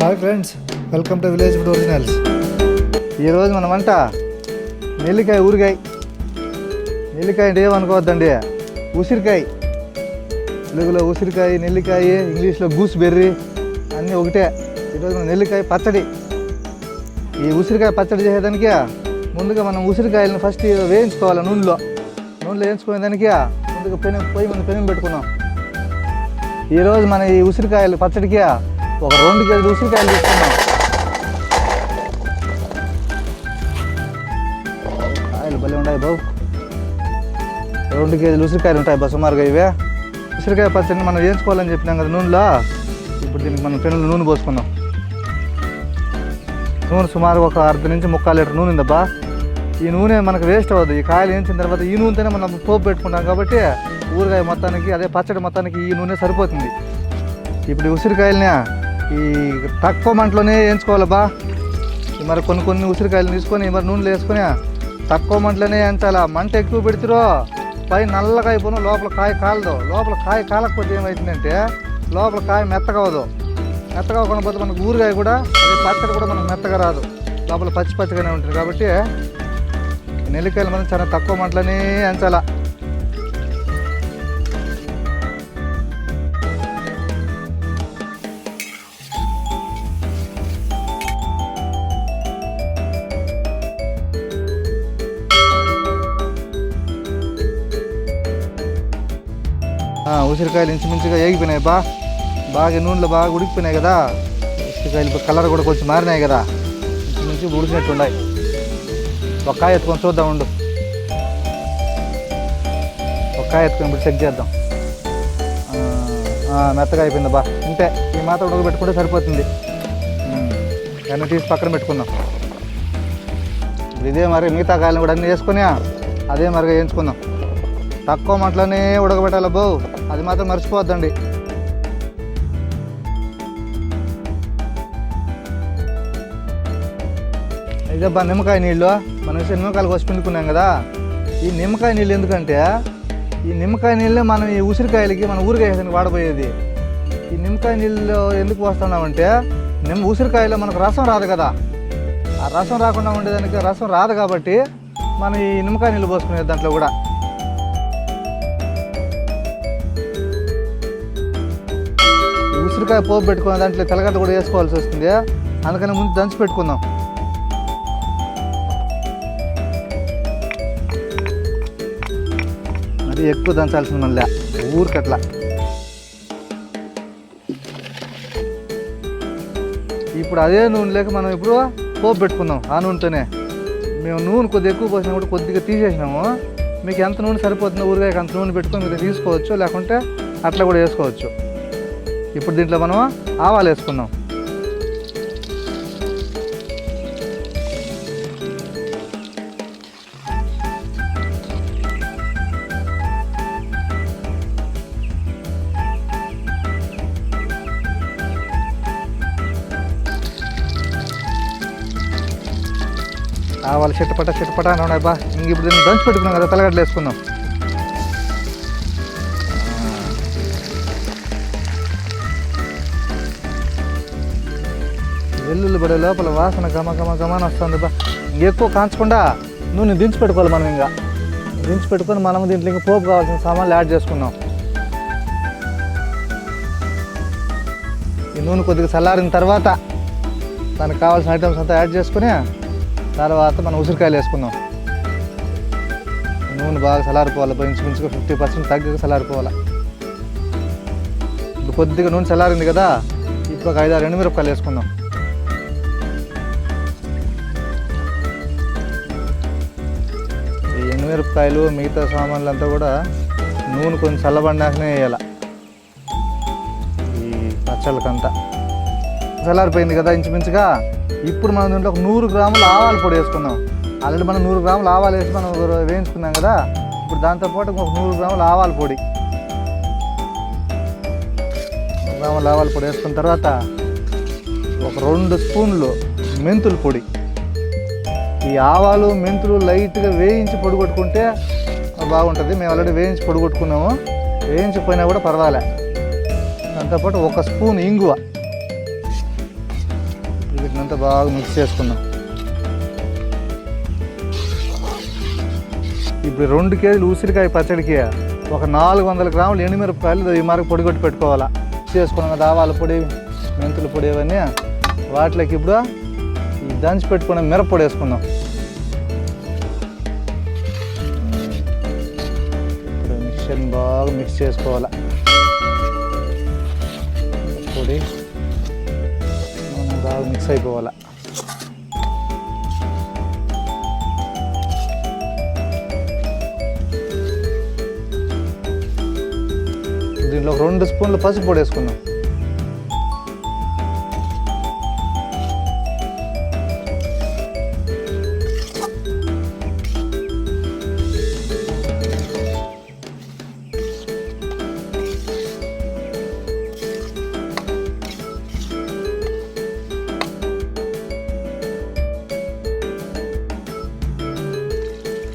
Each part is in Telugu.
Hi friends, welcome to village food originals. ఈరోజు మన వంట నెల్లికాయ ఊరికాయ. నెల్లికాయ అంటే ఏమనుకోవద్దండి, ఉసిరికాయ. తెలుగులో ఉసిరికాయ, నెల్లికాయ, ఇంగ్లీష్లో గూస్బెర్రీ అన్నీ ఒకటే. ఈరోజు మన నెల్లికాయ పచ్చడి. ఈ ఉసిరికాయ పచ్చడి చేసేదానికి ముందుగా మనం ఉసిరికాయలను ఫస్ట్ వేయించుకోవాలి. నూనెలో వేయించుకునే దానికి ముందుగా పొయ్యి ముందు పెనం పెట్టుకున్నాం. ఈరోజు మన ఈ ఉసిరికాయలు పచ్చడికి ఒక 2 కేజీలు ఉసిరికాయలు తీసుకున్నాం. కాయలు భలే ఉన్నాయి బాబు. 2 కేజీలు ఉసిరికాయలు ఉంటాయి బా సుమారుగా. ఇవే ఉసిరికాయ పచ్చడిని మనం వేయించుకోవాలని చెప్పినాం కదా నూనెలో. ఇప్పుడు దీనికి మనం పెనులు నూనె పోసుకున్నాం. నూనె సుమారుగా ఒక 1/2 నుంచి 3/4 లీటర్ నూనె ఉందబ్బా. ఈ నూనె మనకు వేస్ట్ అవ్వదు. ఈ కాయలు వేయించిన తర్వాత ఈ నూనెతోనే మనం పోపు పెట్టుకుంటాం కాబట్టి ఊరగాయ మొత్తానికి, అదే పచ్చడి మొత్తానికి ఈ నూనె సరిపోతుంది. ఇప్పుడు ఈ ఉసిరికాయలని ఈ తక్కువ మంటలోనే వేయించుకోవాలబ్బా. మరి కొన్ని ఉసిరికాయలు తీసుకొని మరి నూనెలో వేసుకొని తక్కువ మంటలోనే వేయించాలా. మంట ఎక్కువ పెడితిరో పై నల్లగా అయిపోయినా లోపల కాయ కాలదు. లోపల కాయ కాలకపోతే ఏమవుతుందంటే లోపల కాయ మెత్తగా అవ్వదు. మెత్తగా అవ్వకుండా పోతే మనకు ఊరగాయ కూడా, అదే పచ్చడి కూడా మనకు మెత్తగా రాదు. లోపల పచ్చిగానే ఉంటుంది. కాబట్టి నెల్లికాయలు మనం చాలా తక్కువ మంటలోనే వేయించాలా. ఉసిరికాయలు ఇంచుమించుగా ఏగిపోయినాయి బాగా నూనెలో బాగా ఉడికిపోయినాయి కదా. ఉసిరికాయలు కలర్ కూడా కొంచెం మారినాయి కదా, ఇంచుమించు ఉడికినట్టు ఉన్నాయి. ఒక కాయ ఎత్తుకొని చూద్దాం ఉండు. ఒక కాయ ఎత్తుకొని ఇప్పుడు చెక్ చేద్దాం. మెత్తగా అయిపోయింది బా. ఇంతే, ఈ మాత్రం ఉడకబెట్టుకుంటే సరిపోతుంది. అన్నీ తీసి పక్కన పెట్టుకుందాం. ఇదే మరి మిగతా కాయలను కూడా అన్నీ వేసుకొని అదే మరిగా వేయించుకుందాం. తక్కువ మంటలోనే ఉడకబెట్టాలి బావు, అది మాత్రం మర్చిపోవద్దండి. ఇదేబ్బా నిమ్మకాయ నీళ్ళు. మనం నిమ్మకాయలు కోసి పిండుకున్నాం కదా. ఈ నిమ్మకాయ నీళ్ళు ఎందుకంటే ఈ నిమ్మకాయ నీళ్ళే మనం ఈ ఉసిరికాయలకి మన ఊరికాయ వేసానికి వాడబోయేది. ఈ నిమ్మకాయ నీళ్ళు ఎందుకు పోస్తున్నామంటే ఉసిరికాయలో మనకు రసం రాదు కదా. ఆ రసం రాకుండా ఉండేదానికి రసం రాదు కాబట్టి మనం ఈ నిమ్మకాయ నీళ్ళు పోసుకునేది దాంట్లో కూడా. ఉసిరికాయ పోపు పెట్టుకున్న దాంట్లో తెల్లగడ్డ కూడా వేసుకోవాల్సి వస్తుంది. అందుకని ముందు దంచి పెట్టుకుందాం. మరి ఎక్కువ దంచాల్సింది మళ్ళీ ఊరికట్లా. ఇప్పుడు అదే నూనెలోకి మనం ఇప్పుడు పోపు పెట్టుకుందాం. ఆ నూనెతోనే మేము నూనె కొద్దిగా ఎక్కువ పోసినా కూడా కొద్దిగా తీసేసినాము. మీకు ఎంత నూనె సరిపోతుందో ఊరికాయకి అంత నూనె పెట్టుకొని మీరు తీసుకోవచ్చు, లేకుంటే అట్లా కూడా వేసుకోవచ్చు. ఇప్పుడు దీంట్లో మనం ఆవాలు వేసుకుందాం. ఆవాలు చిట్టపట అని ఉన్నాయి బా. ఇంక ఇప్పుడు దీన్ని దంచి పెట్టుకున్నాం కదా, తెల్లగడ్డలు వేసుకుందాం. వెల్లుల్లి పడే లోపల వాసన గమని వస్తుంది బా. ఇంకెక్కువ కాంచకుండా నూనె దించి పెట్టుకోవాలి. మనం ఇంకా దించి పెట్టుకొని మనం దీంట్లో ఇంకా పోపు కావాల్సిన సామాన్లు యాడ్ చేసుకుందాం. ఈ నూనె కొద్దిగా చల్లారిన తర్వాత దానికి కావాల్సిన ఐటమ్స్ అంతా యాడ్ చేసుకుని తర్వాత మనం ఉసిరికాయలు వేసుకుందాం. నూనె బాగా చల్లారిపోవాలి. ఇంచుమించుగా 50% తగ్గక చల్లారిపోవాలి. ఇప్పుడు కొద్దిగా నూనె చల్లారింది కదా, ఇప్పుడు ఒక 5-6 ఎండుమిరపకాయలు వేసుకుందాం. ఈ ఎండుమిరపకాయలు మిగతా సామాన్లు అంతా కూడా నూనె కొంచెం చల్లబడినాకనే వేయాలి. ఈ పచ్చళ్ళకంతా చల్లారిపోయింది కదా ఇంచుమించుగా. ఇప్పుడు మనం దీంట్లో ఒక 100 గ్రాముల ఆవాల పొడి వేసుకుందాం. ఆల్రెడీ మనం 100 గ్రాముల ఆవాలు వేసి మనం వేయించుకున్నాం కదా. ఇప్పుడు దాంతోపాటు ఒక 100 గ్రాముల ఆవాల పొడి, 100 గ్రాముల ఆవాల పొడి వేసుకున్న తర్వాత ఒక 2 స్పూన్లు మెంతుల పొడి. ఈ ఆవాలు మెంతులు లైట్గా వేయించి పొడి కొట్టుకుంటే బాగుంటుంది. మేము ఆల్రెడీ వేయించి పొడి కొట్టుకున్నాము, వేయించిపోయినా కూడా పర్వాలే. దాంతోపాటు 1 స్పూన్ ఇంగువ, వీటినంతా బాగా మిక్స్ చేసుకుందాం. ఇప్పుడు 2 కేజీలు ఉసిరికాయ పచ్చడికి ఒక 400 గ్రాములు ఎండుమిరపకాయలు ఈ మార్గ పొడి కొట్టి పెట్టుకోవాలా. చేసుకున్నాం కదా ఆవాల పొడి, మెంతుల పొడి ఇవన్నీ. వాటిలోకి ఇప్పుడు ఈ దంచి పెట్టుకున్న మిరప్పొడి వేసుకుందాం. ఇప్పుడు మిక్చర్ని బాగా మిక్స్ చేసుకోవాలా. పొడి బాగా మిక్స్ అయిపోవాలా. దీంట్లో 2 స్పూన్లు పసుపు పొడి వేసుకుందాం.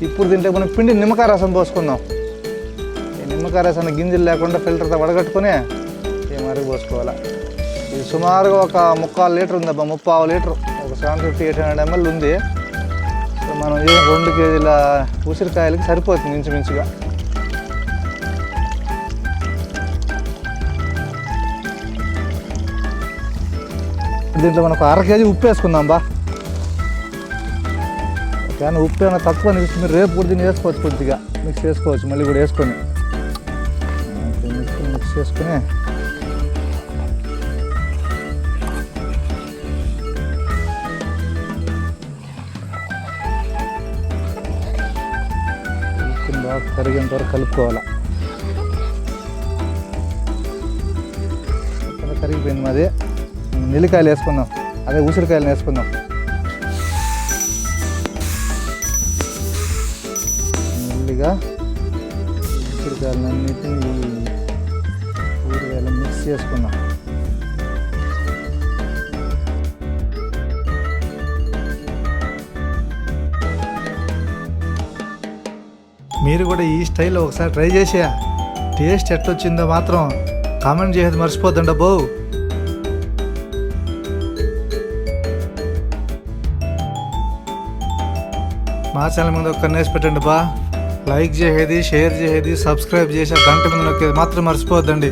ఇప్పుడు దీంట్లో మనం పిండి నిమ్మకాయ రసం పోసుకుందాం. ఈ నిమ్మకాయ రసాన్ని గింజలు లేకుండా ఫిల్టర్తో వడగట్టుకొని ఈ మరుగు పోసుకోవాలి. ఇది సుమారుగా ఒక 3/4 లీటర్ ఉందబ్బా, 3/4 లీటర్, ఒక 750-800 ml ఉంది. సో మనం 2 కేజీల ఉసిరికాయలకి సరిపోతుంది ఇంచుమించుగా. దీంట్లో మనకు 1/2 కేజీ ఉప్పు వేసుకుందాం బా. కానీ ఉప్పు ఏమైనా తక్కువ అనిపిస్తుంది, మీరు రేపు కూడా దీన్ని వేసుకోవచ్చు, కొద్దిగా మిక్స్ చేసుకోవచ్చు. మళ్ళీ కూడా వేసుకొని మిక్స్ చేసుకుని బాగా కరిగేంత వరకు కలుపుకోవాలి. కరిగిపోయింది మాది. నిల్లికాయలు వేసుకుందాం, అదే ఉసిరికాయలు వేసుకుందాం. మెల్లిగా ఉసిరికాయలన్నిటిని ఊరికాయలు మిక్స్ చేసుకుందాం. మీరు కూడా ఈ స్టైల్లో ఒకసారి ట్రై చేసా. టేస్ట్ ఎట్టొచ్చిందో మాత్రం కామెంట్ చేసేది మర్చిపోద్దండి బో. మా ఛానల్ మీద ఒక్క నేసి పెట్టండి బా. లైక్ చేసేది, షేర్ చేసేది, సబ్స్క్రైబ్ చేసి గంట మీద నొక్కేది మాత్రం మర్చిపోవద్దండి.